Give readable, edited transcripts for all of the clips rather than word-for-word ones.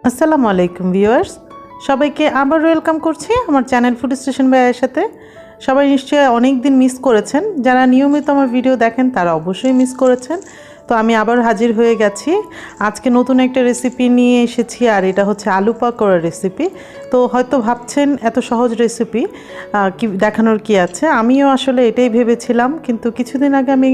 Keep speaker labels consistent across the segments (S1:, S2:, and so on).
S1: আসসালামু আলাইকুম ভিউয়ার্স, সবাইকে আবার ওয়েলকাম করছি আমার চ্যানেল ফুড স্টেশন বাই আয়েশাতে। সবাই নিশ্চয়ই অনেক দিন মিস করেছেন, যারা নিয়মিত আমার ভিডিও দেখেন তারা অবশ্যই মিস করেছেন। তো আমি আবার হাজির হয়ে গেছি, আজকে নতুন একটা রেসিপি নিয়ে এসেছি, আর এটা হচ্ছে আলু পাকোড়ার রেসিপি। তো হয়তো ভাবছেন এত সহজ রেসিপি কি দেখানোর কি আছে, আমিও আসলে এটাই ভেবেছিলাম। কিন্তু কিছুদিন আগে আমি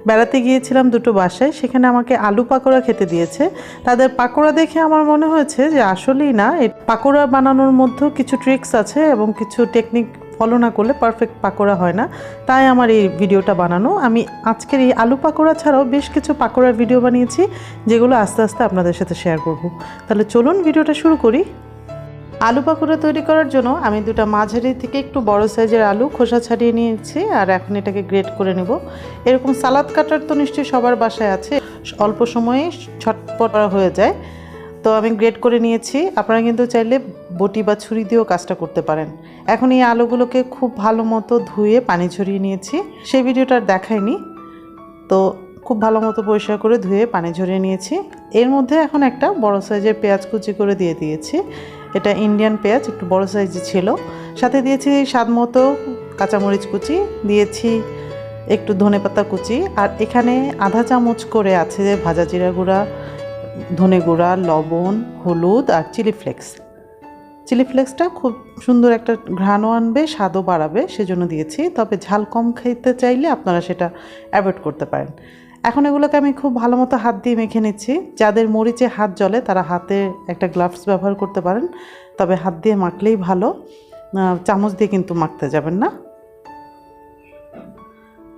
S1: বেড়াতে গিয়েছিলাম দুটো বাসায়, সেখানে আমাকে আলু পাকোড়া খেতে দিয়েছে। তাদের পাকোড়া দেখে আমার মনে হয়েছে যে আসলেই না, এই পাকোড়া বানানোর মধ্যেও কিছু ট্রিক্স আছে এবং কিছু টেকনিক ফলো না করলে পারফেক্ট পাকোড়া হয় না। তাই আমার এই ভিডিওটা বানানো। আমি আজকের এই আলু পাকোড়া ছাড়াও বেশ কিছু পাকোড়ার ভিডিও বানিয়েছি, যেগুলো আস্তে আস্তে আপনাদের সাথে শেয়ার করব। তাহলে চলুন ভিডিওটা শুরু করি। আলু পাকোড়া তৈরি করার জন্য আমি দুটো মাঝারি থেকে একটু বড় সাইজের আলু খোসা ছাড়িয়ে নিয়েছি, আর এখন এটাকে গ্রেট করে নেব। এরকম সালাদ কাটার তো নিশ্চয়ই সবার বাসায় আছে, অল্প সময়ে ছটপট হয়ে যায়। তো আমি গ্রেট করে নিয়েছি। আপনারা কিন্তু চাইলে বটি বা ছুরি দিয়েও কাজটা করতে পারেন। এখন এই আলুগুলোকে খুব ভালো মতো ধুয়ে পানি ঝরিয়ে নিয়েছি, সেই ভিডিওটা আর দেখাইনি। তো খুব ভালো মতো পরিষ্কার করে ধুয়ে পানি ঝরিয়ে নিয়েছি। এর মধ্যে এখন একটা বড় সাইজের পেঁয়াজ কুচি করে দিয়ে দিয়েছি। এটা ইন্ডিয়ান পেঁয়াজ, একটু বড় সাইজে ছিল। সাথে দিয়েছি স্বাদ মতো কাঁচামরিচ কুচি, দিয়েছি একটু ধনেপাতা কুচি, আর এখানে আধা চামচ করে আছে ভাজা জিরা গুঁড়া, ধনে গুঁড়া, লবণ, হলুদ আর চিলি ফ্লেক্স। চিলি ফ্লেক্সটা খুব সুন্দর একটা ঘ্রাণও আনবে, স্বাদও বাড়াবে, সেজন্য দিয়েছি। তবে ঝাল কম খেতে চাইলে আপনারা সেটা অ্যাভয়েড করতে পারেন। এখন এগুলোকে আমি খুব ভালো মতো হাত দিয়ে মেখে নিচ্ছি। যাদের মরিচে হাত জ্বলে তারা হাতে একটা গ্লাভস ব্যবহার করতে পারেন, তবে হাত দিয়ে মাখলেই ভালো, চামচ দিয়ে কিন্তু মাখতে যাবেন না।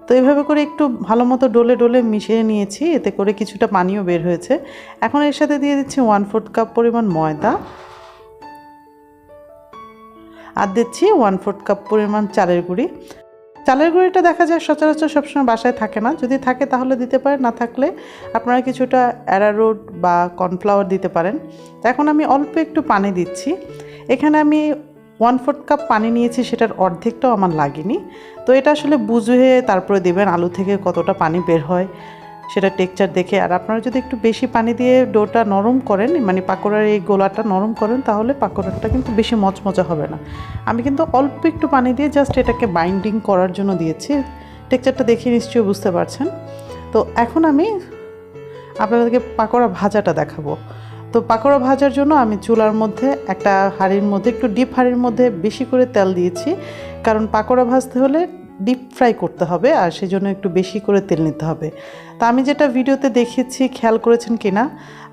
S1: তো এইভাবে করে একটু ভালো মতো ডলে ডলে মিশিয়ে নিয়েছি, এতে করে কিছুটা পানিও বের হয়েছে। এখন এর সাথে দিয়ে দিচ্ছি 1/4 কাপ পরিমাণ ময়দা, আর দিচ্ছি 1/4 কাপ পরিমাণ চালের গুঁড়ি। চালের গুঁড়িটা দেখা যায় সচরাচর সবসময় বাসায় থাকে না, যদি থাকে তাহলে দিতে পারেন, না থাকলে আপনারা কিছুটা অ্যারারুট বা কর্নফ্লাওয়ার দিতে পারেন। তো এখন আমি অল্প একটু পানি দিচ্ছি। এখানে আমি 1/4 কাপ পানি নিয়েছি, সেটার অর্ধেকটাও আমার লাগেনি। তো এটা আসলে বুঝে তারপরে দেবেন আলু থেকে কতটা পানি বের হয় সেটা টেক্সচার দেখে। আর আপনারা যদি একটু বেশি পানি দিয়ে ডোটা নরম করেন, মানে পাকোড়ার এই গোলাটা নরম করেন, তাহলে পাকোড়াটা কিন্তু বেশি মচমচা হবে না। আমি কিন্তু অল্প একটু পানি দিয়ে জাস্ট এটাকে বাইন্ডিং করার জন্য দিয়েছি। টেক্সচারটা দেখে নিশ্চয়ই বুঝতে পারছেন। তো এখন আমি আপনাদেরকে পাকোড়া ভাজাটা দেখাবো। তো পাকোড়া ভাজার জন্য আমি চুলার মধ্যে একটা হাঁড়ির মধ্যে, একটু ডিপ হাঁড়ির মধ্যে বেশি করে তেল দিয়েছি, কারণ পাকোড়া ভাজতে হলে ডিপ ফ্রাই করতে হবে, আর সেজন্য একটু বেশি করে তেল নিতে হবে। তা আমি যেটা ভিডিওতে দেখেছি, খেয়াল করেছেন কিনা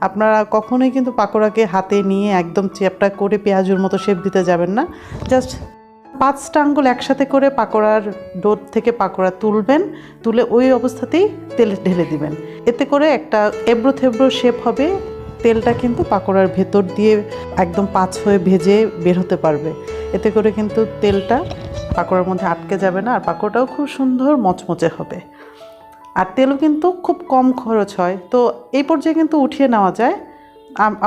S1: আপনারা, কখনোই কিন্তু পাকোড়াকে হাতে নিয়ে একদম চ্যাপটা করে পেঁয়াজুর মতো শেপ দিতে যাবেন না। জাস্ট 5টা আঙ্গুল একসাথে করে পাকোড়ার ডোর থেকে পাকোড়া তুলবেন, তুলে ওই অবস্থাতেই তেলে ঢেলে দিবেন। এতে করে একটা এবড়ো থেবড়ো শেপ হবে, তেলটা কিন্তু পাকোড়ার ভেতর দিয়ে একদম পাঁচ হয়ে ভেজে বের হতে পারবে। এতে করে কিন্তু তেলটা পাকোড়ার মধ্যে আটকে যাবে না, আর পাকোড়াটাও খুব সুন্দর মচমচে হবে। আর তেলও কিন্তু খুব কম খরচ হয়। তো এই পর্যায়ে কিন্তু উঠিয়ে নেওয়া যায়।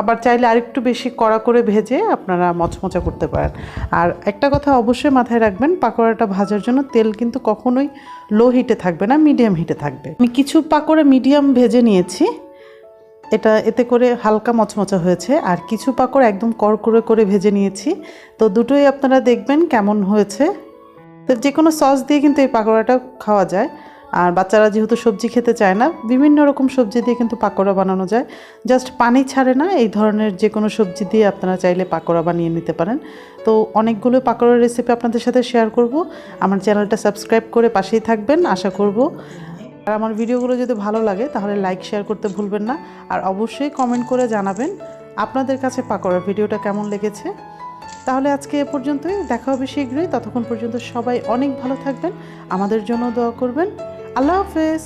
S1: আবার চাইলে আরেকটু বেশি কড়া করে ভেজে আপনারা মচমচা করতে পারেন। আর একটা কথা অবশ্যই মাথায় রাখবেন, পাকোড়াটা ভাজার জন্য তেল কিন্তু কখনোই লো হিটে থাকবে না, মিডিয়াম হিটে থাকবে। আমি কিছু পাকোড়া মিডিয়াম ভেজে নিয়েছি, এতে করে হালকা মচমচা হয়েছে, আর কিছু পাকোড়া একদম কড়কড়ে করে ভেজে নিয়েছি। তো দুটোই আপনারা দেখবেন কেমন হয়েছে। তো যে কোনো সস দিয়ে কিন্তু এই পাকোড়াটা খাওয়া যায়। আর বাচ্চারা যেহেতু সবজি খেতে চায় না, বিভিন্ন রকম সবজি দিয়ে কিন্তু পাকোড়া বানানো যায়। জাস্ট পানি ছাড়ে না, এই ধরনের যে কোনো সবজি দিয়ে আপনারা চাইলে পাকোড়া বানিয়ে নিতে পারেন। তো অনেকগুলো পাকোড়ার রেসিপি আপনাদের সাথে শেয়ার করব। আমার চ্যানেলটা সাবস্ক্রাইব করে পাশেই থাকবেন আশা করব। আর আমার ভিডিওগুলো যদি ভালো লাগে তাহলে লাইক শেয়ার করতে ভুলবেন না, আর অবশ্যই কমেন্ট করে জানাবেন আপনাদের কাছে পাকোড়ার ভিডিওটা কেমন লেগেছে। তাহলে আজকে এ পর্যন্তই, দেখা হবে শীঘ্রই। ততক্ষণ পর্যন্ত সবাই অনেক ভালো থাকবেন, আমাদের জন্য দোয়া করবেন। আল্লাহ হাফেজ।